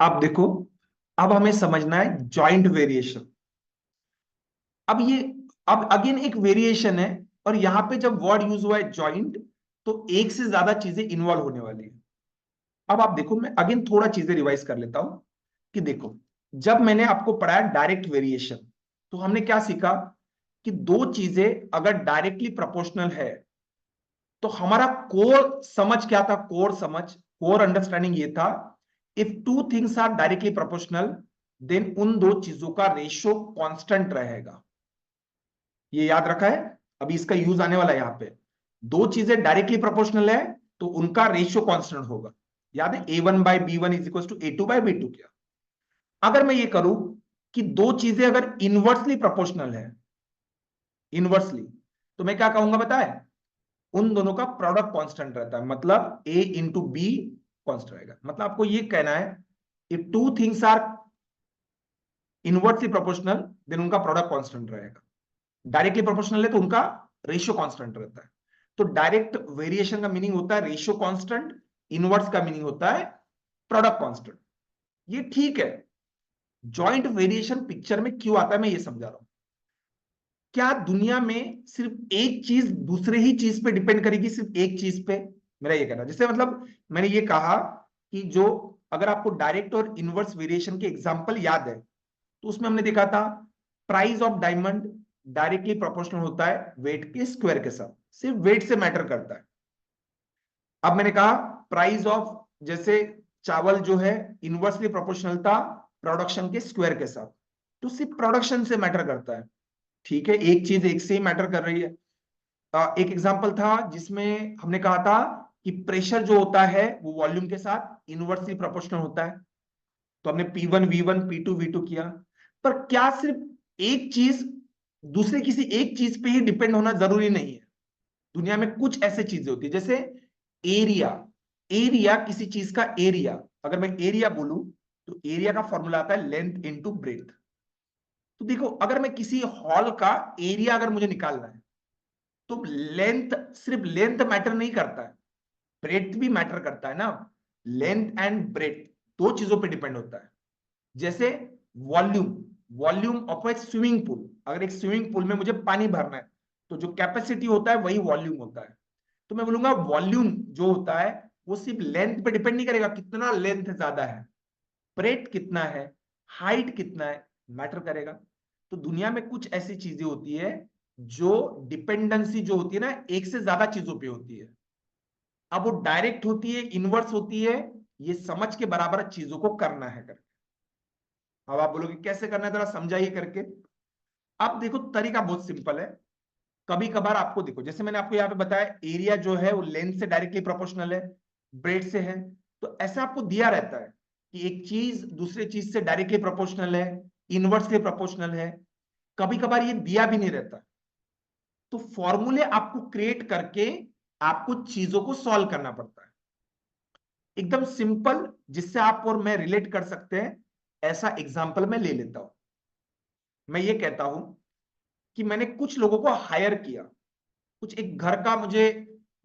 अब देखो, अब हमें समझना है जॉइंट वेरिएशन। अब ये, अब अगेन एक वेरिएशन है, और यहां पे जब वर्ड यूज हुआ है जॉइंट, तो एक से ज्यादा चीजें इन्वॉल्व होने वाली है। अब आप देखो, मैं अगेन थोड़ा चीजें रिवाइज कर लेता हूं कि देखो, जब मैंने आपको पढ़ाया डायरेक्ट वेरिएशन, तो हमने क्या सीखा कि दो चीजें अगर डायरेक्टली प्रोपोर्शनल है, तो हमारा कोर समझ क्या था, कोर समझ, कोर अंडरस्टैंडिंग ये था, if two things are directly proportional, then उन दो चीजों का रेशियो कांस्टेंट रहेगा। ये याद रखा है, अभी इसका यूज आने वाला है यहां पे। दो चीजें डायरेक्टली प्रोपोर्शनल है तो उनका रेशियो कांस्टेंट होगा। याद है, A1/B1 = A2/B2 क्या। अगर मैं ये करूं कि दो चीजें अगर इनवर्सली प्रोपोर्शनल है, इनवर्सली, तो मैं क्या कहूंगा बताए, उन दोनों का प्रोडक्ट कांस्टेंट रहता है, मतलब A × B कांस्टेंट रहेगा। मतलब आपको ये कहना है, if two things are inversely proportional, then उनका प्रोडक्ट कांस्टेंट रहेगा। डायरेक्टली प्रोपोर्शनल है तो उनका रेशियो कांस्टेंट रहता है। तो डायरेक्ट वेरिएशन का मीनिंग होता है रेशियो कांस्टेंट, इनवर्स का मीनिंग होता है प्रोडक्ट कांस्टेंट। ये ठीक है। जॉइंट वेरिएशन पिक्चर में क्यों आता है, मैं ये समझा रहा हूं। क्या दुनिया में सिर्फ एक चीज दूसरे ही चीज पे डिपेंड करेगी, सिर्फ एक चीज पे? मेरा ये कहना, जैसे मतलब मैंने ये कहा कि जो, अगर आपको डायरेक्ट और इनवर्स वेरिएशन के एग्जांपल याद है, तो उसमें हमने देखा था price of diamond directly proportional होता है वेट के स्क्वायर के साथ, सिर्फ वेट से मैटर करता है। अब मैंने कहा प्राइस ऑफ, जैसे चावल जो है, इनवर्सली प्रोपोर्शनल था प्रोडक्शन के स्क्वायर के साथ, तो सिर्फ प्रोडक्शन से मैटर करता है। ठीक है, एक चीज एक से ही मैटर कर रही है। एक एग्जांपल था जिसमें हमने कहा था कि प्रेशर जो होता है वो वॉल्यूम के साथ इनवर्सली प्रोपोर्शनल होता है। तो हमने P1 V1 P2 V2 किया। पर क्या सिर्फ एक चीज दूसरे किसी एक चीज पे ही डिपेंड होना जरूरी नहीं है। दुनिया में कुछ ऐसे चीजें होती है, जैसे एरिया। एरिया किसी चीज का एरिया, अगर मैं एरिया बोलूं, तो एरिया का फॉर्मूला आता है लेंथ इनटू ब्रेथ। तो देखो, अगर मैं किसी हॉल का एरिया अगर मुझे निकालना है, तो लेंथ, सिर्फ लेंथ मैटर नहीं करता है, ब्रेथ भी मैटर करता है ना। लेंथ एंड ब्रेथ दो चीजों पे डिपेंड होता है। जैसे volume, volume of A swimming pool, अगर एक स्विमिंग पूल में मुझे पानी भरना है, तो जो कैपेसिटी होता है वही वॉल्यूम होता है। तो मैं बोलूंगा वॉल्यूम जो होता है वो सिर्फ लेंथ पे डिपेंड नहीं करेगा, कितना लेंथ ज्यादा है, ब्रेथ कितना है, हाइट कितना है, मैटर करेगा। तो दुनिया में कुछ ऐसी चीजें होती है जो डिपेंडेंसी जो होती है ना, एक से ज्यादा चीजों पे होती है। अब वो डायरेक्ट होती है, इनवर्स होती है, ये समझ के बराबर चीजों को करना है करके। अब आप बोलोगे कैसे करना है, जरा समझाइए करके। अब देखो, तरीका बहुत सिंपल है। कभी कभार आपको देखो, जैसे मैंने आपको यहाँ पे बताया एरिया जो है वो लेंथ से डायरेक्टली प्रोपोर्शनल है, ब्रेड से है। तो ऐसा आपको दिया रहता है कि एक चीज दूसरे चीज से डायरेक्टली प्रोपोर्शनल है, इनवर्सली प्रोपोर्शनल है। कभी कभार ये दिया भी नहीं रहता, तो फॉर्मूले आपको क्रिएट करके आपको चीजों को सॉल्व करना पड़ता है, एकदम सिंपल, जिससे आप और मैं रिलेट कर सकते हैं। ऐसा एग्जाम्पल मैं ले लेता हूं। मैं ये कहता हूं कि मैंने कुछ लोगों को हायर किया, कुछ एक घर का मुझे,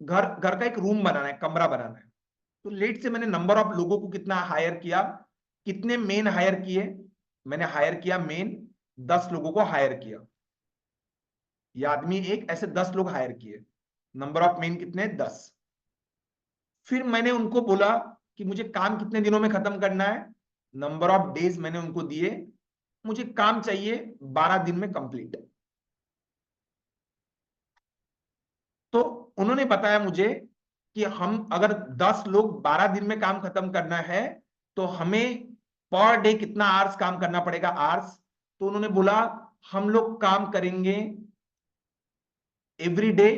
घर घर का एक रूम बनाना है, कमरा बनाना है। तो लेट से मैंने नंबर ऑफ लोगों को कितना हायर किया, कितने मेन हायर किए, मैंने हायर किया मेन, 10 लोगों को हायर किया। ये आदमी एक, ऐसे 10 लोग हायर किए, नंबर ऑफ मेन कितने, 10। फिर मैंने उनको बोला कि मुझे काम कितने दिनों में खत्म करना है, नंबर ऑफ डेज मैंने उनको दिए, मुझे काम चाहिए 12 दिन में कंप्लीट। तो उन्होंने बताया मुझे कि हम अगर 10 लोग 12 दिन में काम खत्म करना है, तो हमें पर डे कितना आवर्स काम करना पड़ेगा, आवर्स। तो उन्होंने बोला हम लोग काम करेंगे every day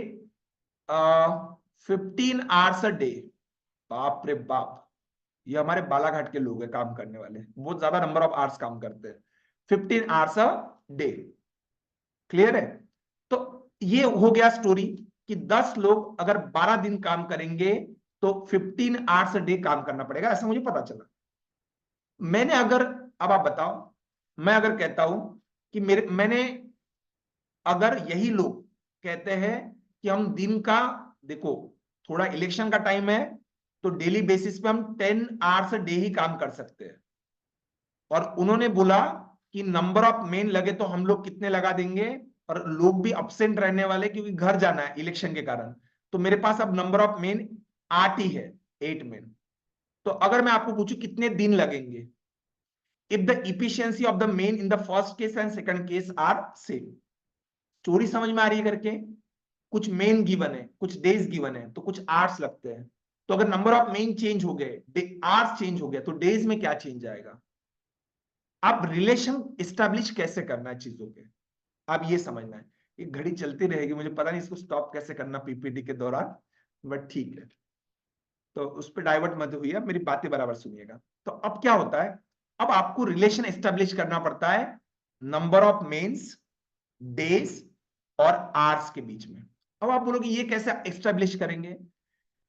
15 hours a day. बाप रे बाप, ये हमारे बालाघाट के लोग हैं काम करने वाले, बहुत ज्यादा नंबर ऑफ आवर्स काम करते हैं, 15 आवर्स अ डे। क्लियर है? तो ये हो गया स्टोरी कि 10 लोग अगर 12 दिन काम करेंगे, तो 15 आवर्स अ डे काम करना पड़ेगा, ऐसा मुझे पता चला। मैंने अगर, अब आप बताओ, मैं अगर कहता हूं कि मैंने, अगर यही लोग कहते हैं कि हम दिन का, देखो थोड़ा इलेक्शन का टाइम है, तो डेली बेसिस पे हम 10 आवर्स अ डे ही काम कर सकते हैं। और उन्होंने बोला कि नंबर ऑफ मेन लगे तो हम लोग कितने लगा देंगे, और लोग भी अब्सेंट रहने वाले क्योंकि घर जाना है इलेक्शन के कारण, तो मेरे पास अब नंबर ऑफ मेन 8 ही है, 8 मेन। तो अगर मैं आपको पूछूं कितने दिन लगेंगे, if the efficiency of the men in the first case and second case are same. चोरी समझ में आ रही है करके, कुछ मेन गिवन है, कुछ डेज गिवन है, तो कुछ आवर्स लगते हैं। तो अगर नंबर ऑफ मेन चेंज हो गए, आवर्स चेंज हो गया, तो डेज में क्या चेंज आएगा। अब रिलेशन एस्टेब्लिश कैसे करना है चीजों के, आप ये समझना है। ये घड़ी चलती रहेगी, मुझे पता नहीं इसको स्टॉप कैसे करना पीपीटी के दौरान, बट ठीक है। तो उस पर डाइवर्ट मत हुई, मेरी बातें बराबर सुनिएगा। तो अब क्या होता है, अब आपको रिलेशन एस्टेब्लिश करना पड़ता है नंबर ऑफ मेंस, डेज और आवर्स के बीच में। अब आप बोलोगे ये कैसे एस्टेब्लिश करेंगे।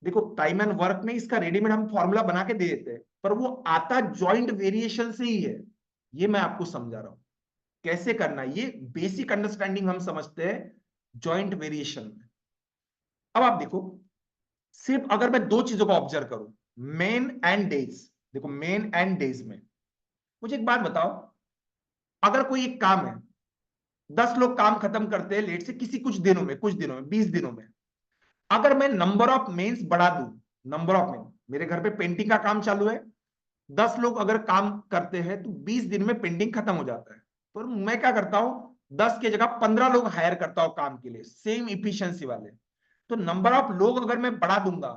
देखो टाइम एंड वर्क में इसका रेडीमेड हम फॉर्मूला बना के दे देते हैं, पर वो आता जॉइंट वेरिएशन से ही है। ये मैं आपको समझा रहा हूं कैसे करना है, ये बेसिक अंडरस्टैंडिंग हम समझते हैं जॉइंट वेरिएशन में। अब आप देखो, सिर्फ अगर मैं दो चीजों को ऑब्जर्व करूं, मेन एंड डेज, देखो मेन एंड डेज में मुझे एक बात बताओ, अगर कोई एक काम है, 10 लोग काम खत्म करते हैं लेट से किसी कुछ दिनों में 20 दिनों में, अगर मैं नंबर ऑफ मेंस बढ़ा दूं, नंबर ऑफ मेन, मेरे घर पे पेंटिंग का काम चालू है, 10 लोग अगर काम करते हैं तो 20 दिन में पेंटिंग खत्म हो जाता है। पर मैं क्या करता हूं, 10 की जगह 15 लोग हायर करता हूं काम के लिए, सेम इफिशियंसी वाले। तो नंबर ऑफ लोग अगर मैं बढ़ा दूंगा,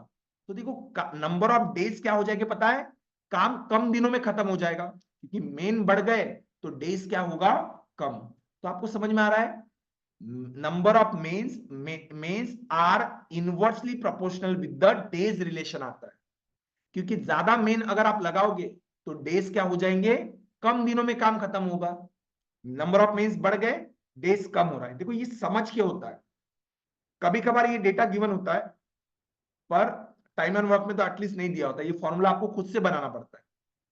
तो देखो नंबर ऑफ डेज क्या हो जाएगा पता है, काम कम दिनों में खत्म हो जाएगा, क्योंकि मेन बढ़ गए तो डेज क्या होगा, कम। तो आपको समझ में आ रहा है, number of mens are inversely proportional with the days relation आता है, क्योंकि ज्यादा मेन अगर आप लगाओगे तो डेज क्या हो जाएंगे, कम दिनों में काम खत्म होगा। नंबर ऑफ मेंस बढ़ गए, डेज कम हो रहा है। देखो ये समझ के होता है, कभी कभार ये डेटा गिवन होता है, पर टाइम एंड वर्क में तो एटलीस्ट नहीं दिया होता, ये फॉर्मूला आपको खुद से बनाना पड़ता है।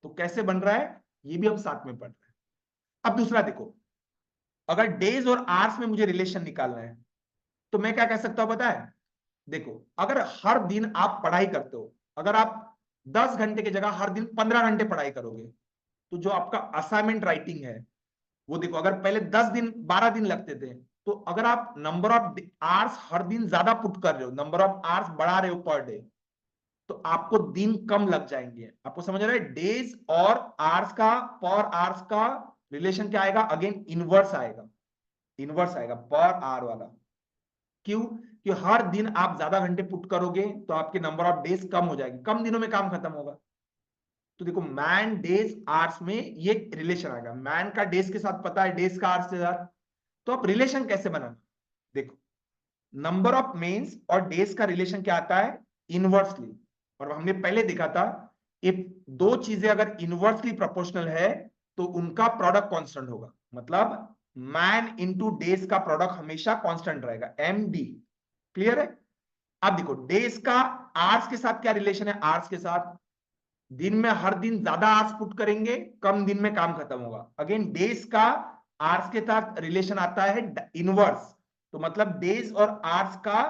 तो कैसे बन रहा है ये भी हम साथ में पढ़ रहे हैं। अब दूसरा देखो, अगर डेज और आवर्स में मुझे रिलेशन निकालना है, तो मैं क्या कह सकता हूं पता है, देखो अगर हर दिन आप पढ़ाई करते हो, अगर आप 10 घंटे की जगह हर दिन 15 घंटे पढ़ाई करोगे, तो जो आपका असाइनमेंट राइटिंग है वो देखो, अगर पहले 10 दिन 12 दिन लगते थे, तो अगर आप नंबर ऑफ आवर्स हर दिन ज्यादा पुट कर रहे हो, नंबर ऑफ आवर्स बढ़ा रहे हो पर डे, तो आपको दिन कम लग जाएंगे। आपको समझ रहा है, डेज और आवर्स का, पर आवर्स का रिलेशन क्या आएगा, अगेन इनवर्स आएगा, इनवर्स आएगा पर आवर वाला। क्यों, कि हर दिन आप ज्यादा घंटे पुट करोगे तो आपके नंबर ऑफ डेज कम हो जाएंगे, कम दिनों में काम खत्म होगा। तो देखो मैन डेज आवर्स में ये रिलेशन आएगा, मैन का डेज के साथ पता है, डेज का आवर्स के साथ। तो अब रिलेशन कैसे बनाना, देखो नंबर ऑफ मेंस और डेज का रिलेशन क्या आता है, इनवर्सली। और हमने पहले देखा था, इफ दो चीजें अगर इनवर्सली प्रोपोर्शनल है तो उनका प्रोडक्ट कांस्टेंट होगा, मतलब मैन इंटू डेज का प्रोडक्ट हमेशा कांस्टेंट रहेगा, एम डी। क्लियर है। अब देखो डेज का आवर्स के साथ क्या रिलेशन है, आवर्स के साथ दिन में हर दिन ज्यादा आवर्स पुट करेंगे, कम दिन में काम खत्म होगा। अगेन डेज का आवर्स के साथ रिलेशन आता है इनवर्स, तो मतलब डेज और आवर्स का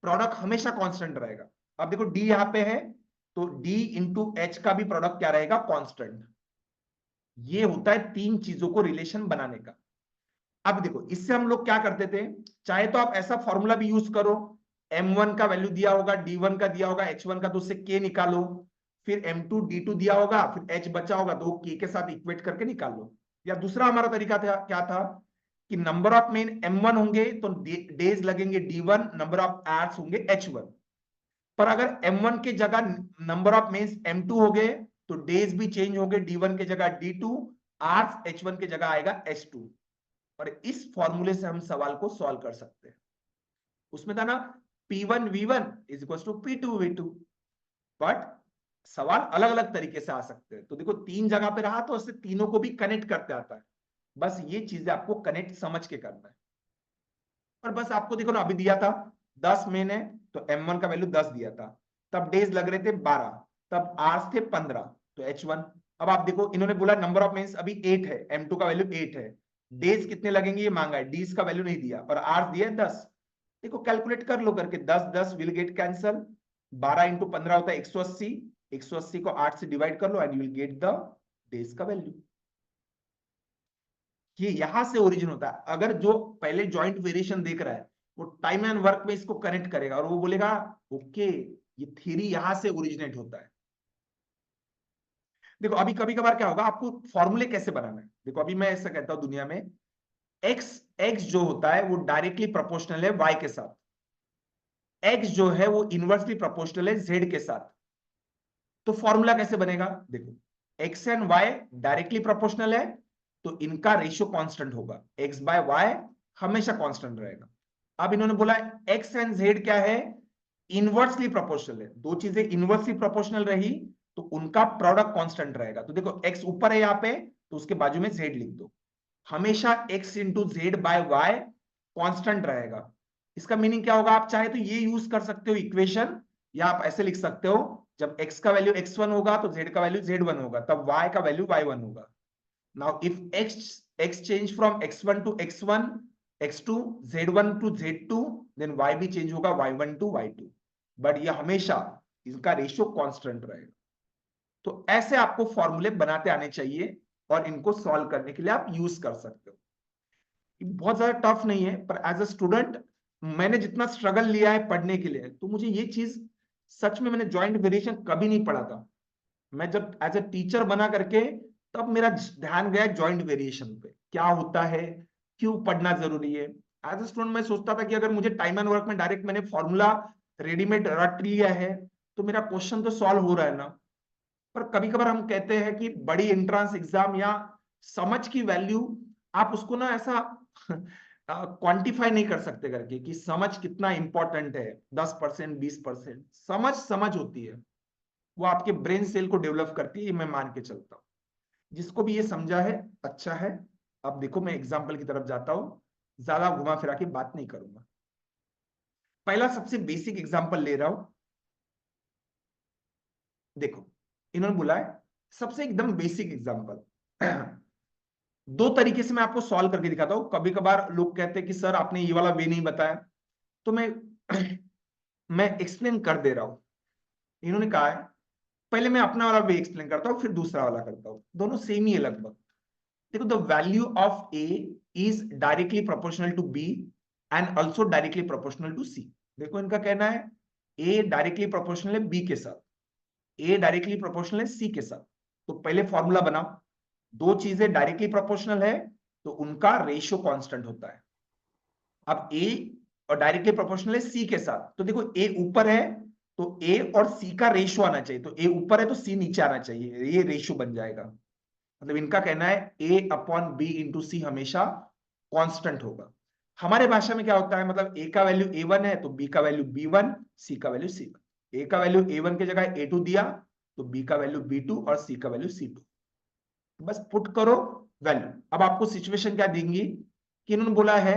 प्रोडक्ट हमेशा कांस्टेंट रहेगा। अब देखो डी यहां पे है, तो डी इंटू एच का भी प्रोडक्ट क्या रहेगा, कांस्टेंट। ये होता है तीन चीजों को रिलेशन बनाने का। अब देखो इससे हम लोग क्या करते थे, चाहे तो आप ऐसा फॉर्मूला भी यूज करो, M1 का वैल्यू दिया होगा, D1 का दिया होगा, H1 का, तो उससे K निकालो, फिर M2 D2 दिया होगा, फिर H बचा होगा तो K के साथ इक्वेट करके निकाल लो। या दूसरा हमारा तरीका था, क्या था कि नंबर ऑफ मेन M1 होंगे तो डेज लगेंगे D1, नंबर ऑफ आवर्स होंगे H1। पर अगर M1 के जगह नंबर ऑफ मेंस M2 हो गए तो डेज भी चेंज होंगे, D1 के जगह D2, आवर्स H1 के जगह आएगा H2। और इस फॉर्मूले से हम सवाल को सॉल्व कर सकते हैं। उसमें था ना P1 V1 is equal to P2 V2, but सवाल अलग अलग तरीके से आ सकते हैं। तो देखो तीन जगह पे रहा तो उससे तीनों को भी कनेक्ट करते आता है, बस ये चीजें आपको कनेक्ट समझ के करना है। और बस आपको देखो ना अभी दिया था 10 मेन है, तो M1 का वैल्यू 10 दिया था, तब डेज लग रहे थे 12, तब आवर्स थे 15, तो H1। अब आप देखो इन्होंने बोला नंबर ऑफ मेंस अभी 8 है, M2 का वैल्यू 8 है, डेज कितने लगेंगे ये मांगा है, डीज का वैल्यू नहीं दिया और आवर्स दिया है 10। देखो कैलकुलेट कर लो करके, 10 10 विल गेट कैंसल, 12 इंटू 15 होता है 180, 180 को 8 से डिवाइड कर लो and you will get the days का वैल्यू। ये यहां से ओरिजिन होता है। अगर जो पहले जॉइंट वेरिएशन देख रहा है वो टाइम एंड वर्क में इसको कनेक्ट करेगा और वो बोलेगा ओके ये थ्योरी यहां से ओरिजिनेट होता है। देखो अभी कभी कभार क्या होगा, आपको फॉर्मूले कैसे बनाना है। देखो अभी मैं ऐसा कहता हूं दुनिया में एक्स एक्स जो होता है वो डायरेक्टली प्रोपोर्शनल है वाई के साथ, एक्स जो है वो इनवर्सली प्रोपोर्शनल है जेड के साथ। तो फॉर्मूला कैसे बनेगा, देखो X and Y directly proportional है तो इनका रेशियो कांस्टेंट होगा, एक्स बाय वाई हमेशा कांस्टेंट रहेगा। अब इन्होंने बोला एक्स एंड जेड क्या है, इनवर्सली प्रोपोर्शनल है, दो चीजें इनवर्सली प्रोपोर्शनल रही तो उनका प्रोडक्ट कांस्टेंट रहेगा। तो देखो एक्स ऊपर है यहाँ पे तो उसके बाजू में जेड लिख दो, हमेशा X into Z by Y constant रहेगा। इसका मीनिंग क्या होगा, आप चाहे तो ये यूज कर सकते हो इक्वेशन, या आप ऐसे लिख सकते हो जब x का वैल्यू x1 होगा तो z का वैल्यू z1 होगा, तब y का वैल्यू y1 होगा। Now if x change from x1 to x1, x2 z1 to z2, then y भी चेंज होगा y1 टू y2, बट ये हमेशा इनका रेशियो कांस्टेंट रहेगा। तो ऐसे आपको फॉर्मूले बनाते आने चाहिए और इनको सॉल्व करने के लिए आप यूज कर सकते हो। बहुत ज्यादा टफ नहीं है, पर एज अ स्टूडेंट मैंने जितना स्ट्रगल लिया है पढ़ने के लिए, तो मुझे ये चीज सच में मैंने जॉइंट वेरिएशन कभी नहीं पढ़ा था। मैं जब एज अ टीचर बना करके तब मेरा ध्यान गया जॉइंट वेरिएशन पे, क्या होता है, क्यों पढ़ना जरूरी है। एज अ स्टूडेंट मैं सोचता था कि अगर मुझे टाइम एंड वर्क में डायरेक्ट मैंने फॉर्मूला रेडीमेड रट लिया है तो मेरा क्वेश्चन तो सॉल्व हो रहा है ना। पर कभी कभार हम कहते हैं कि बड़ी एंट्रेंस एग्जाम या समझ की वैल्यू आप उसको ना ऐसा क्वांटिफाई नहीं कर सकते करके कि समझ कितना इंपॉर्टेंट है, 10% 20% समझ समझ होती है, वो आपके ब्रेन सेल को डेवलप करती है, ये मैं मान के चलता हूँ। जिसको भी ये समझा है अच्छा है। अब देखो मैं एग्जाम्पल की तरफ जाता हूं, ज्यादा घुमा फिरा के बात नहीं करूंगा। पहला सबसे बेसिक एग्जाम्पल ले रहा हूं। देखो इन्होंने बोला है सबसे एकदम बेसिक एग्जाम्पल, दो तरीके से मैं आपको सॉल्व करके दिखाता हूं। कभी कभार लोग कहते हैं कि सर आपने ये वाला वे नहीं बताया, तो मैं एक्सप्लेन कर दे रहा हूं। इन्होंने कहा है पहले मैं अपना वाला वे एक्सप्लेन करता हूं फिर दूसरा वाला करता हूं, दोनों सेम ही है लगभग। देखो the value of A is directly proportional to B and also directly proportional to C. देखो इनका कहना है ए डायरेक्टली प्रोपोर्शनल है बी के साथ, ए डायरेक्टली प्रोपोर्शनल है सी के साथ। तो पहले फॉर्मूला बनाओ, दो चीजें डायरेक्टली प्रोपोर्शनल है तो उनका रेशियो कांस्टेंट होता है। अब ए और डायरेक्टली प्रोपोर्शनल है सी के साथ, तो देखो ए ऊपर है तो ए और सी का रेशियो आना चाहिए, तो ए ऊपर है तो सी नीचे आना चाहिए, ये रेशियो बन जाएगा। मतलब इनका कहना है ए अपॉन बी इंटू सी हमेशा कांस्टेंट होगा। हमारे भाषा में क्या होता है, मतलब ए का वैल्यू ए1 है तो बी का वैल्यू b1, सी का वैल्यू c1। ए का वैल्यू ए1 की जगह ए2 दिया तो बी का वैल्यू b2 और सी का वैल्यू c2। बस पुट करो वैल्यू। अब आपको सिचुएशन क्या देंगी कि इन्होंने बोला है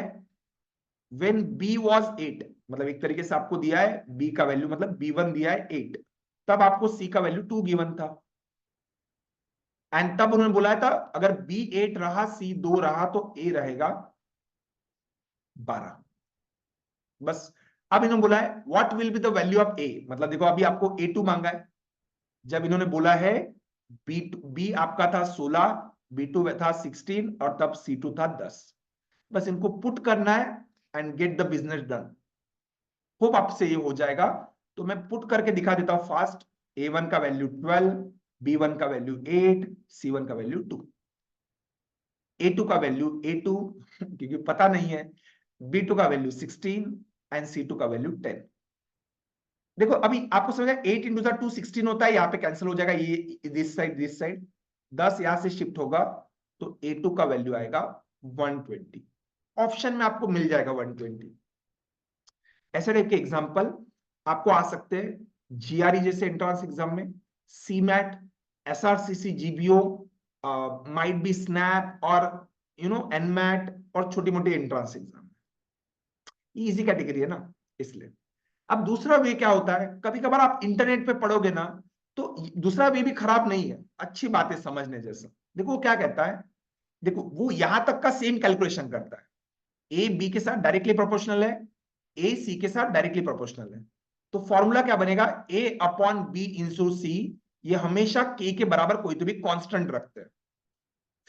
व्हेन b was 8, मतलब एक तरीके से आपको दिया है b का वैल्यू, मतलब b1 दिया है 8, तब आपको c का वैल्यू 2 गिवन था। एंड तब उन्होंने बुलाया था अगर b 8 रहा c 2 रहा तो a रहेगा 12। बस अब इन्होंने बोला है what will be the value of a, मतलब देखो अभी आपको a2 मांगा है। जब इन्होंने बोला है b आपका था 16, b2 था 16 और तब c2 था 10। बस इनको पुट करना है and get the business done. Hope आपसे ये हो जाएगा। तो मैं पुट करके दिखा देता हूं फास्ट। a1 का वैल्यू 12, b1 का वैल्यू 8, c1 का वैल्यू 2, a2 का वैल्यू a2 क्योंकि पता नहीं है, b2 का वैल्यू 16 एंड c2 का वैल्यू 10। देखो अभी आपको समझ आया 8 इंटू 2 16 होता है, यहाँ पे कैंसिल हो जाएगा, ये दिस साइड 10 यहां से शिफ्ट होगा तो a2 का वैल्यू आएगा 120। ऑप्शन में आपको मिल जाएगा 120। ऐसे टाइप के एग्जांपल आपको आ सकते हैं जीआरई जैसे एंट्रेंस एग्जाम में, CMAT, SRCC, GBO, might be snap और एनमैट और छोटी मोटी एंट्रेंस एग्जाम। इजी कैटेगरी है ना इसलिए। अब दूसरा वे क्या होता है, कभी कभार आप इंटरनेट पे पढ़ोगे ना तो दूसरा वे भी खराब नहीं है, अच्छी बात है समझने जैसा। देखो वो क्या कहता है, देखो वो यहां तक का सेम कैलकुलेशन करता है, ए बी के साथ डायरेक्टली प्रोपोर्शनल है, ए सी के साथ डायरेक्टली प्रोपोर्शनल है। तो फॉर्मूला क्या बनेगा, ए अपॉन बी इंटू सी, ये हमेशा के बराबर कोई तो भी कांस्टेंट रखते हैं।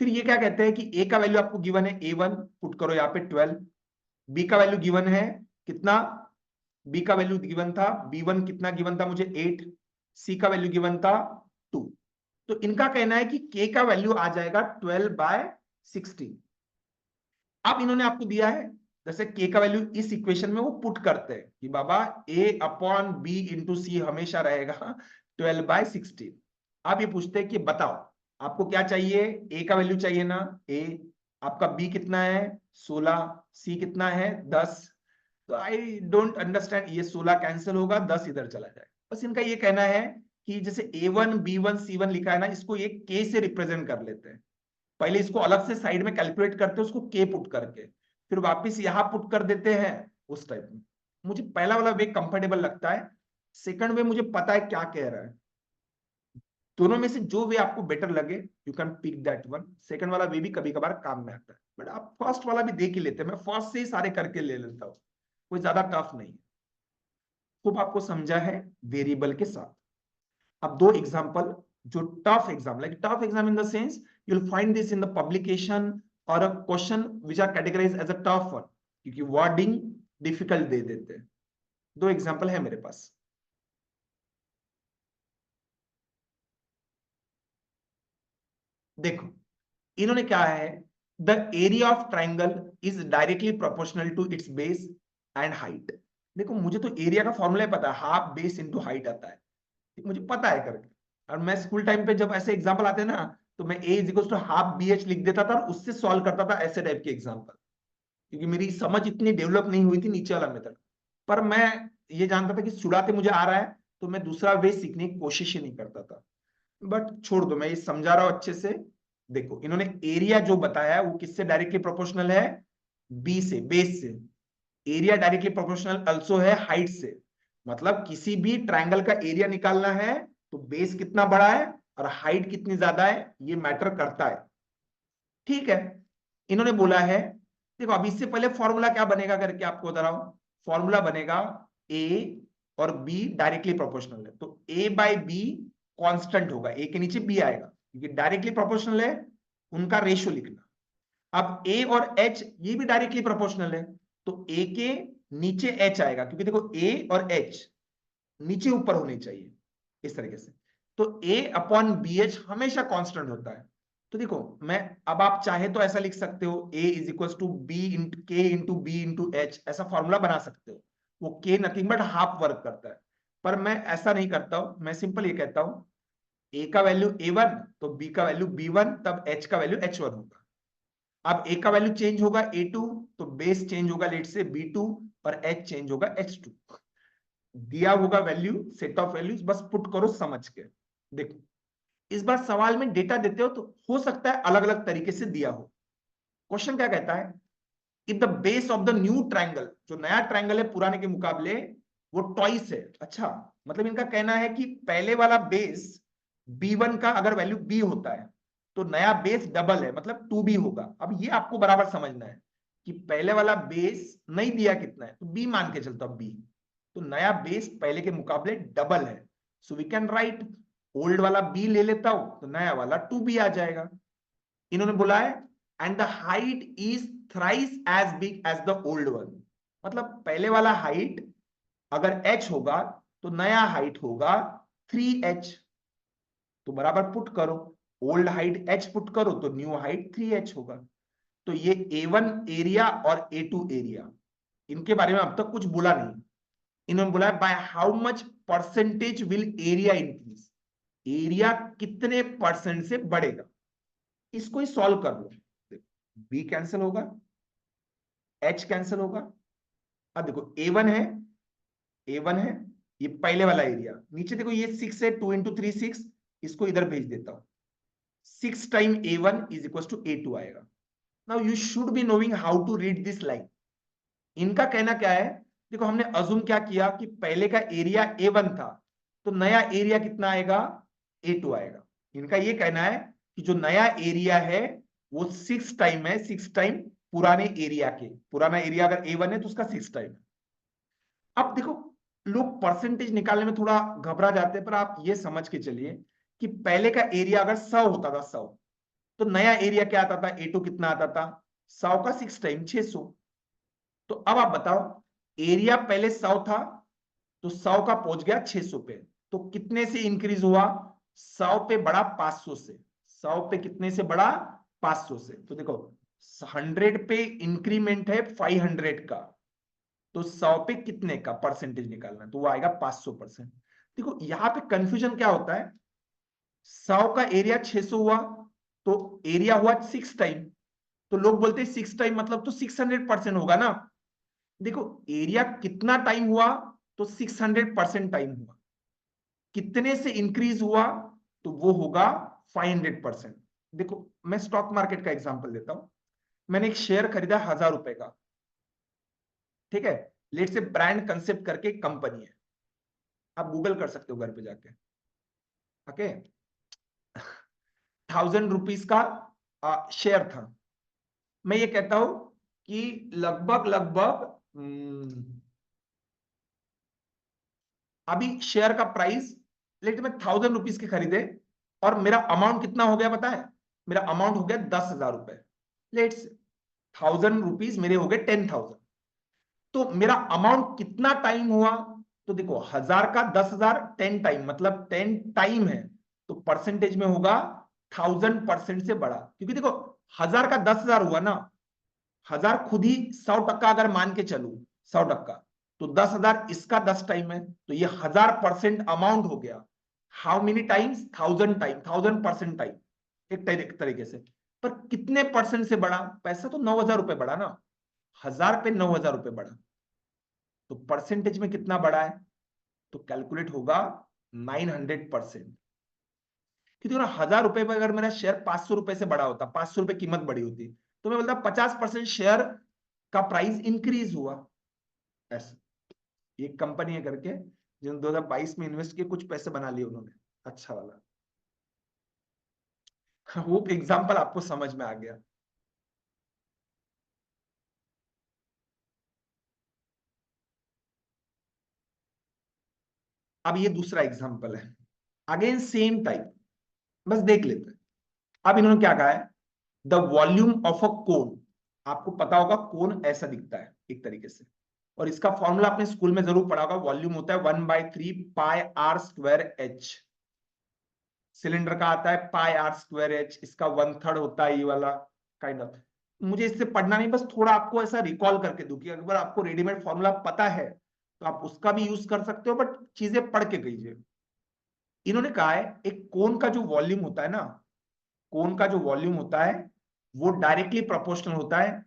फिर ये क्या कहते हैं कि ए का वैल्यू आपको गिवन है A1, पुट करो यहाँ पे 12, बी का वैल्यू गिवन है कितना, बी का वैल्यू गिवन था B1 कितना गिवन था मुझे 8, सी का वैल्यू गिवन था 2। तो इनका कहना है कि के का वैल्यू आ जाएगा 12/16। अब इन्होंने आपको दिया है जैसे के का वैल्यू इस इक्वेशन में वो पुट करते हैं कि बाबा A/B/C हमेशा रहेगा 12/16। अब ये पूछते हैं कि बताओ आपको क्या चाहिए, ए का वैल्यू चाहिए ना, ए आपका बी कितना है 16, सी कितना है 10। तो आई डोंट अंडरस्टैंड, ये 16 कैंसिल होगा 10 इधर चला जाए। बस इनका ये कहना है कि जैसे A1 B1 C1 लिखा है ना, इसको ये के से रिप्रेजेंट कर लेते हैं। पहले इसको अलग से साइड में कैलकुलेट करते हैं उसको के पुट करके, फिर वापस यहां पुट कर देते हैं उस टाइप में। मुझे पहला वाला वे कंफर्टेबल लगता है, सेकंड वे मुझे पता है क्या कह रहा है। दोनों में से जो वे आपको बेटर लगे you can pick that one. Second वाला वे भी कभी कभार काम में आता है, बट आप फर्स्ट वाला भी देख ही लेते हैं। मैं फर्स्ट से ही सारे करके ले लेता हूँ, कोई ज्यादा टफ नहीं। खूब आपको समझा है वेरिएबल के साथ। अब दो एग्जांपल जो tough exam, like tough exam in the sense you will find this in the publication और a question which are categorised as a tough one, क्योंकि वर्डिंग डिफिकल्ट दे देते हैं। दो एग्जांपल है मेरे पास। देखो इन्होंने क्या है, the area of triangle is directly proportional to its base and height. देखो मुझे तो एरिया का फॉर्मूला पता है, हाफ बेस इंटू हाइट आता है, मुझे पता है करके। और मैं स्कूल टाइम पे जब ऐसे एग्जाम्पल आते हैं ना, तो मैं A is equal to half B H लिख देता था और उससे सॉल्व करता था ऐसे टाइप के एग्जाम्पल, क्योंकि मेरी समझ इतनी डेवलप नहीं हुई थी नीचे वाला मेथड। पर मैं ये जानता था कि शुरुआत मुझे आ रहा है, तो मैं दूसरा वे सीखने की कोशिश ही नहीं करता था। बट छोड़ दो, मैं ये समझा रहा हूं अच्छे से। देखो इन्होंने एरिया जो बताया है वो किससे डायरेक्टली प्रोपोर्शनल है, बी से, बेस से। एरिया डायरेक्टली प्रोपोर्शनल अल्सो है हाइट से। मतलब किसी भी ट्रायंगल का एरिया निकालना है तो बेस कितना बड़ा है और हाइट कितनी ज्यादा है ये मैटर करता है। ठीक है, इन्होंने बोला है, देखो अब इससे पहले फॉर्मूला क्या बनेगा करके आपको बता रहा हूं। फॉर्मूला बनेगा ए और बी डायरेक्टली प्रोपोर्शनल है, तो ए बाई बी कांस्टेंट होगा, ए के नीचे बी आएगा क्योंकि डायरेक्टली प्रोपोर्शनल है, उनका रेशियो लिखना। अब ए और एच ये भी डायरेक्टली प्रोपोर्शनल है, तो ए के नीचे एच आएगा, क्योंकि देखो ए और एच नीचे ऊपर होने चाहिए इस तरीके से। तो ए अपॉन बी एच हमेशा कांस्टेंट होता है। तो देखो मैं, अब आप चाहे तो ऐसा लिख सकते हो A is equal to B into K into B into H, ऐसा फॉर्मूला बना सकते हो। वो के नथिंग बट हाफ वर्क करता है, पर मैं ऐसा नहीं करता हूं। मैं सिंपल ये कहता हूं ए का वैल्यू A1 तो बी का वैल्यू B1, तब एच का वैल्यू H1 होगा। अब ए का वैल्यू चेंज होगा A2 तो बेस चेंज होगा लेट से B2 और एच चेंज होगा H2। दिया होगा वैल्यू, सेट ऑफ वैल्यूज, बस पुट करो समझ के। देखो इस बार सवाल में डेटा देते हो तो हो सकता है अलग अलग तरीके से दिया हो। क्वेश्चन क्या कहता है, if the base of the new triangle, जो नया ट्रायंगल है पुराने के मुकाबले वो ट्वाइस है। अच्छा, मतलब इनका कहना है कि पहले वाला बेस B1 का अगर वैल्यू B होता है तो नया बेस डबल है, मतलब 2B होगा। अब ये आपको बराबर समझना है कि पहले वाला बेस नहीं दिया कितना है तो B मान के चलता हूं, B तो नया बेस पहले के मुकाबले डबल है। So we can write old वाला B ले लेता हूं तो नया वाला 2B आ जाएगा। इन्होंने बोला है and the height is thrice as big as the old one, मतलब पहले वाला हाइट अगर h होगा तो नया हाइट होगा 3h। तो बराबर पुट करो, ओल्ड हाइट h पुट करो तो न्यू हाइट 3h होगा। तो ये A1 एरिया और A2 एरिया, इनके बारे में अब तक कुछ बोला नहीं। इन्होंने बोला by how much percentage will area increase, area कितने परसेंट से बढ़ेगा। इसको ही सॉल्व कर लो, बी कैंसिल होगा, एच कैंसिल होगा। अब देखो A1 है, A1 है, ये पहले वाला एरिया, नीचे देखो ये 6 है, 2 इंटू 3 6, इसको इधर भेज देता हूं। 6 time A1 is equal to A2 आएगा। Now you should be knowing how to read this line. इनका कहना क्या है, देखो हमने अजूम क्या किया कि पहले का एरिया A1 था तो नया एरिया कितना आएगा, A2 आएगा। इनका ये कहना है कि जो नया एरिया है वो 6 टाइम है, 6 टाइम पुराने एरिया के। पुराना एरिया अगर A1 है तो उसका 6 टाइम है। अब देखो लोग परसेंटेज निकालने में थोड़ा घबरा जाते हैं, पर आप ये समझ के चलिए कि पहले का एरिया अगर 100 होता था, 100 तो नया एरिया क्या आता था, A2 कितना आता था 100 का 6 टाइम 600। तो अब आप बताओ, एरिया पहले 100 था तो 100 का पहुंच गया 600 पे, तो कितने से इंक्रीज हुआ, 100 पे बढ़ा 500 से, 100 पे कितने से बढ़ा 500 से। तो देखो 100 पे इंक्रीमेंट है 500 का, तो 100 पे कितने का परसेंटेज निकालना, तो वो आएगा 500%। देखो यहाँ पे कंफ्यूजन क्या होता है, 100 का एरिया 600 हुआ तो एरिया हुआ 6 टाइम, तो लोग बोलते हैं 6 टाइम मतलब तो 600% होगा ना। देखो एरिया कितना टाइम हुआ, तो 600% टाइम हुआ, कितने से इंक्रीज हुआ, तो वो होगा 500%। देखो मैं स्टॉक मार्केट का एग्जांपल देता हूं, मैंने एक शेयर खरीदा 1000 रुपए का, ठीक है, लेट से ब्रांड कंसेप्ट करके एक कंपनी है, आप गूगल कर सकते हो घर पे जाके, ओके। 1000 रुपीज का शेयर था। मैं ये कहता हूं कि लगभग लगभग अभी शेयर का प्राइस, लेट में 1000 रुपीज के खरीदे, और मेरा अमाउंट कितना हो गया पता है, मेरा अमाउंट हो गया 10,000 रुपए, लेट्स 1000 रुपीज मेरे हो गए 10,000, तो मेरा अमाउंट कितना टाइम हुआ, तो देखो 1000 का 10,000 10 टाइम मतलब 10 टाइम है, तो परसेंटेज में होगा 1000% से बड़ा, क्योंकि देखो 1000 का 10,000 हुआ ना, 1000 खुद ही 100% अगर मान के चलू 100%, तो 10,000 इसका 10 टाइम है, तो ये 1000% अमाउंट हो गया। How many times, 1000 time, 1000% time, एक तरीके से। पर कितने परसेंट से बढ़ा, पैसा तो 9,000 रुपए बढ़ा ना, 1000 पे 9,000 रुपए बढ़ा, तो परसेंटेज में कितना बढ़ा है, तो कैलकुलेट होगा 900%। क्योंकि ना 1000 रुपए पर अगर मेरा शेयर 500 रुपए से बढ़ा होता, 500 रुपए कीमत बढ़ी होती, तो मैं बोलता 50% शेयर का प्राइस इंक्रीज हुआ। ऐसा ये कंपनी है करके, जिन्होंने 2022 में इन्वेस्ट किए, कुछ पैसे बना लिए उन्होंने, अच्छा वाला। वो एग्जांपल आपको समझ में आ गया। अब ये दूसरा एग्जांपल है, अगेन सेम टाइप, बस देख लेते हैं। अब इन्होंने क्या कहा है, द वॉल्यूम ऑफ अ कोन, आपको पता होगा कोन ऐसा दिखता है एक तरीके से, और इसका फॉर्मूला आपने स्कूल में जरूर पढ़ा होगा, वॉल्यूम होता है 1/3 पाई r स्क्वायर h, सिलेंडर का आता है πr²h, इसका 1/3 होता है ये वाला, काइंड ऑफ। मुझे इससे पढ़ना नहीं, बस थोड़ा आपको ऐसा रिकॉल करके दूं कि अगर आपको रेडीमेड फॉर्मूला पता है तो आप उसका भी यूज कर सकते हो, बट चीजें पढ़ के कीजिए। इन्होंने कहा है एक कोन का जो वॉल्यूम होता है ना, कोन का जो वॉल्यूम होता है वो डायरेक्टली प्रोपोर्शनल होता है,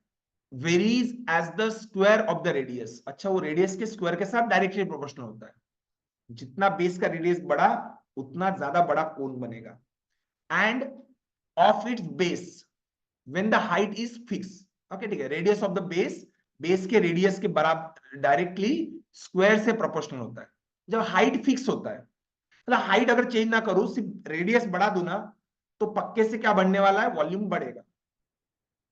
varies as the square of the radius. अच्छा, वो रेडियस के स्क्वायर के साथ डायरेक्टली प्रोपोर्शनल होता है, जितना बेस का रेडियस बड़ा उतना ज्यादा बड़ा कोन बनेगा। End of its base when the height is fix, okay ठीक है, radius of the base, base के रेडियस के बराबर डायरेक्टली स्क्वायर से प्रोपोर्शनल होता है जब हाइट फिक्स होता है। मतलब हाइट अगर चेंज ना करो, सिर्फ रेडियस बढ़ा दू ना, तो पक्के से क्या बढ़ने वाला है, वॉल्यूम बढ़ेगा।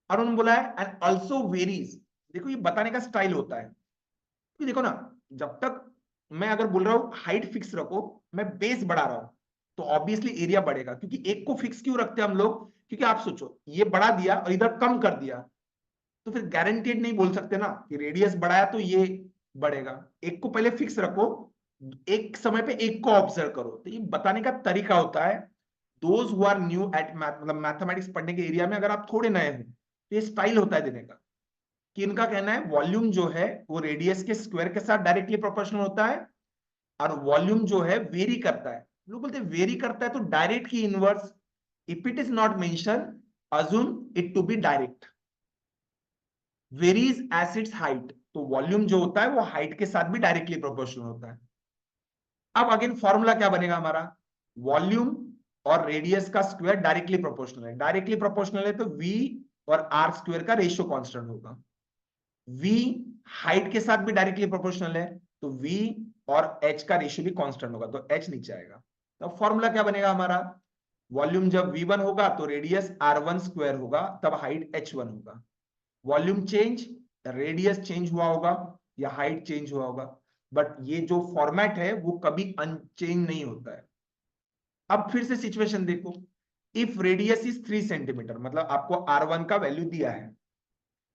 और उन्होंने बोला है एंड ऑल्सो वेरीज, देखो ये बताने का स्टाइल होता है कि देखो ना, जब तक मैं अगर बोल रहा हूं हाइट फिक्स रखो, मैं बेस बढ़ा रहा हूं, तो ऑब्वियसली एरिया बढ़ेगा, क्योंकि एक को फिक्स क्यों रखते हैं हम लोग, क्योंकि आप सोचो ये बढ़ा दिया और इधर कम कर दिया, तो फिर गारंटेड नहीं बोल सकते ना कि रेडियस बढ़ाया तो ये बढ़ेगा। एक को पहले फिक्स रखो, एक समय पे एक को ऑब्जर्व करो, तो ये बताने का तरीका होता है। Those who are new at math, मतलब मैथमेटिक्स पढ़ने के एरिया में अगर आप थोड़े नए हो, तो ये स्टाइल होता है देने का, कि इनका कहना है वॉल्यूम जो है वो रेडियस के स्क्वायर के साथ डायरेक्टली प्रोपोर्शनल होता है, और वॉल्यूम जो है वेरी करता है। लोग बोलते हैं वेरी करता है तो डायरेक्ट की inverse, if it is not mention assume it to be direct, varies as its height, तो वॉल्यूम जो होता है वो हाइट के साथ भी डायरेक्टली प्रोपोर्शनल होता है। अब अगेन फॉर्मूला क्या बनेगा हमारा, वॉल्यूम और रेडियस का स्क्वायर डायरेक्टली प्रोपोर्शनल है, डायरेक्टली प्रोपोर्शनल है तो v और r स्क्वायर का रेशियो कांस्टेंट होगा, v हाइट के साथ भी डायरेक्टली प्रोपोर्शनल है तो v और h का रेशियो भी कांस्टेंट होगा, तो h नीचे आएगा। तो फॉर्मूला क्या बनेगा हमारा, वॉल्यूम जब v1 होगा तो रेडियस r1 स्क्वायर होगा, तब हाइट h1 होगा। वॉल्यूम चेंज, रेडियस चेंज हुआ होगा या हाइट चेंज हुआ होगा, बट ये जो फॉर्मेट है वो कभी अनचेंज नहीं होता है। अब फिर से सिचुएशन देखो, इफ रेडियस इज 3 सेंटीमीटर, मतलब आपको R1 का वैल्यू दिया है,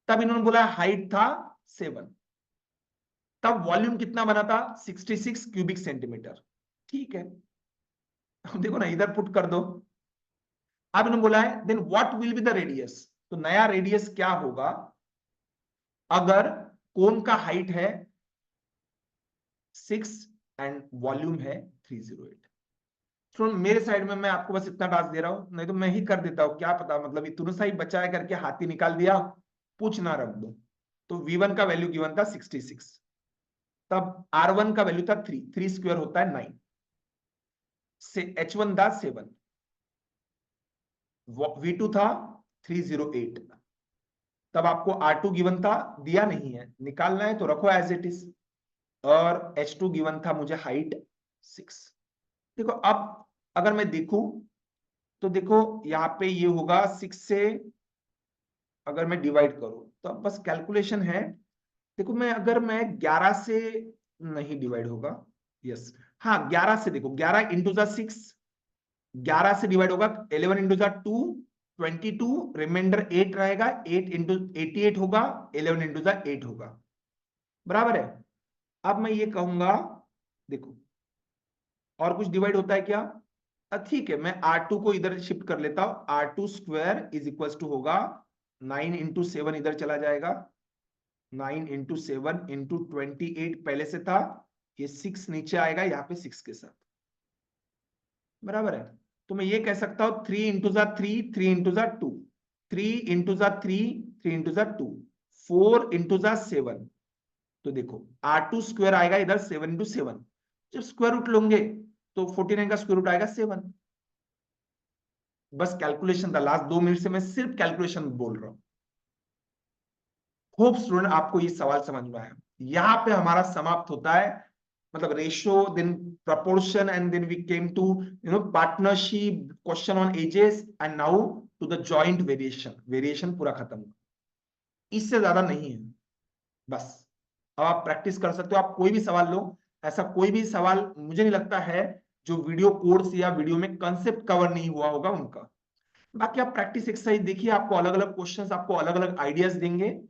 तब इन्होंने बोला हाइट था 7, तब वॉल्यूम कितना बना था 66 क्यूबिक सेंटीमीटर। ठीक है, अब देखो ना, इधर पुट कर दो। अब इन्होंने बोला है then what will be the radius, तो नया रेडियस क्या होगा अगर कोन का हाइट है 6 एंड वॉल्यूम है 308। स्टूडेंट मेरे साइड में मैं आपको बस इतना टास्क दे रहा हूं, नहीं तो मैं ही कर देता हूं, क्या पता, मतलब इतना सा ही बचाए करके हाथी निकाल दिया, पूछना रख दो। तो V1 का वैल्यू गिवन था 66, तब R1 का वैल्यू था 3 स्क्वायर होता है 9 से, H1 था 7, V2 था 308, तब आपको R2 गिवन था, दिया नहीं है, निकालना है तो रखो एज इट इज, और H2 गिवन था मुझे हाइट 6। देखो अब अगर मैं देखूं तो देखो यहाँ पे ये होगा 6 से अगर मैं डिवाइड करूं तो अब बस कैलकुलेशन है। देखो मैं अगर मैं 11 से नहीं डिवाइड होगा, यस, हाँ 11 से, देखो 11 इंटू जा 6, 11 से डिवाइड होगा, 11 इंटू जा 2 22, रिमाइंडर 8 रहेगा, 8 इंटू 88 होगा, 11 इंटू जा 8 होगा, बराबर है। अब मैं ये कहूंगा, देखो और कुछ डिवाइड होता है क्या, ठीक है, मैं R2 को इधर शिफ्ट कर लेता हूं, R2 square is equal to होगा 9 इंटू 7 इधर चला जाएगा, 9 इंटू 7 इंटू 28 पहले से था, ये 6 नीचे आएगा यहाँ पे 6 के साथ, बराबर है। तो मैं ये कह सकता हूं 3 इंटू जा 3, 3 इंटू जा 2, 3 इंटू जा 3, 3 इंटू जा 2, 4 इंटू जा 7, तो देखो R2 स्क्वायर आएगा इधर 7 इंटू 7, जब स्क्वायर रूट लोगे तो 49 का स्क्वायर रूट आएगा 7। बस कैलकुलेशन था, लास्ट 2 मिनट से मैं सिर्फ कैलकुलेशन बोल रहा हूं। होप स्टूडेंट आपको ये सवाल समझ में आया। यहां पे हमारा समाप्त होता है, मतलब ratio then proportion and then we came to partnership, question on ages and now to the joint variation. Variation पूरा खत्म, इससे ज्यादा नहीं है बस। अब आप प्रैक्टिस कर सकते हो, आप कोई भी सवाल लो, ऐसा कोई भी सवाल मुझे नहीं लगता है जो वीडियो कोर्स या वीडियो में कंसेप्ट कवर नहीं हुआ होगा उनका। बाकी आप प्रैक्टिस एक्सरसाइज देखिए, आपको अलग अलग क्वेश्चंस, आपको अलग अलग आइडियाज देंगे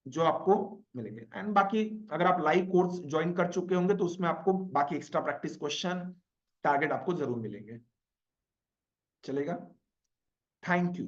जो आपको मिलेंगे। एंड बाकी अगर आप लाइव कोर्स ज्वाइन कर चुके होंगे तो उसमें आपको बाकी एक्स्ट्रा प्रैक्टिस क्वेश्चन टारगेट आपको जरूर मिलेंगे। चलेगा, थैंक यू।